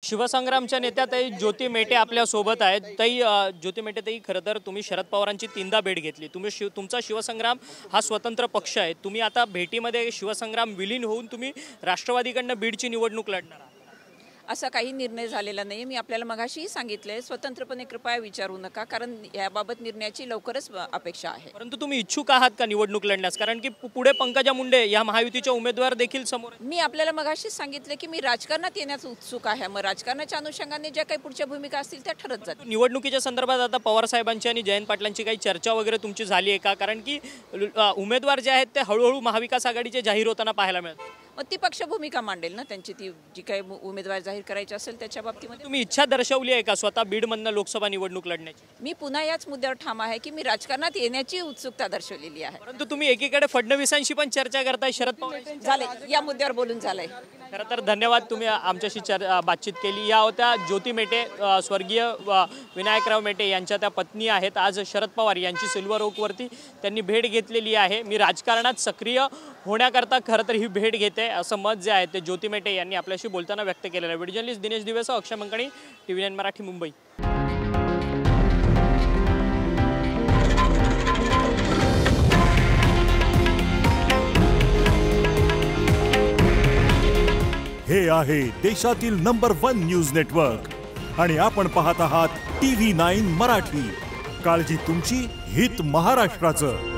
शिवसंग्रामच्या नेत्या ताई ज्योती मेटे आपल्या सोबत आहेत। ताई ज्योती मेटे ताई, खरं तर तुम्ही शरद पवारांची तीनदा भेट घेतली। तुमचा शिवसंग्राम हा स्वतंत्र पक्ष आहे। तुम्ही आता भेटीमध्ये शिवसंग्राम विलीन होऊन तुम्ही राष्ट्रवादीकडनं बीडची निवडणूक लढणार आहात। असा काही निर्णय झालेला नाही। मी आपल्याला मगाशीही सांगितले, स्वतंत्रपणे कृपया विचारू नका, कारण याबाबत निर्णयाची लवकरच अपेक्षा आहे। परंतु तुम्ही इच्छुक आहात का निवडणूक लढण्यास? कारण की पुढे पंकजा मुंडे या महायुतीच्या उमेदवार देखील समोर आहेत। मी आपल्याला मगाशीच सांगितले की मी राजकारणात येण्यास उत्सुक आहे। मग राजकारणाच्या अनुषंगाने ज्या काही पुढच्या भूमिका असतील त्या ठरत जातील। निवडणुकीच्या संदर्भात आता पवार साहेबांची आणि जयंत पाटलांची काही चर्चा वगैरे तुमची झाली आहे का? कारण की उमेदवार जे आहेत ते हळूहळू महाविकास आघाडीचे जाहीर होताना पाहायला मिळतात। मग ती पक्ष भूमिका मांडेल ना, त्यांची ती जी काही उमेदवार जाहीर करायचे असेल त्याच्या बाबतीमध्ये। तुम्ही इच्छा दर्शवली आहे का स्वतः बीडमधनं लोकसभा निवडणूक लढण्याची? मी पुन्हा याच मुद्द्यावर ठाम आहे की मी राजकारणात येण्याची उत्सुकता दर्शवलेली आहे। परंतु तुम्ही एकीकडे फडणवीसांशी पण चर्चा करताय, शरद पवार झाले या मुद्द्यावर बोलून झालंय। खरं तर धन्यवाद, तुम्ही आमच्याशी बातचीत केली। या होत्या ज्योती मेटे, स्वर्गीय विनायकराव मेटे यांच्या त्या पत्नी आहेत। आज शरद पवार यांची सिल्वर ओकवरती त्यांनी भेट घेतलेली आहे। मी राजकारणात सक्रिय होण्याकरता खरं तर ही भेट घेते असं मत जे आहे ते ज्योती मेटे यांनी आपल्याशी बोलताना व्यक्त केलेलं आहे। व्हिडिओ जर्नलिस्ट दिनेश दिवेसह अक्षय मंकणी, TV9 मराठी, मुंबई। हे आहे देशातील नंबर 1 न्यूज नेटवर्क आणि आपण पाहत आहात TV9 मराठी। काळजी तुमची, हित महाराष्ट्राचं।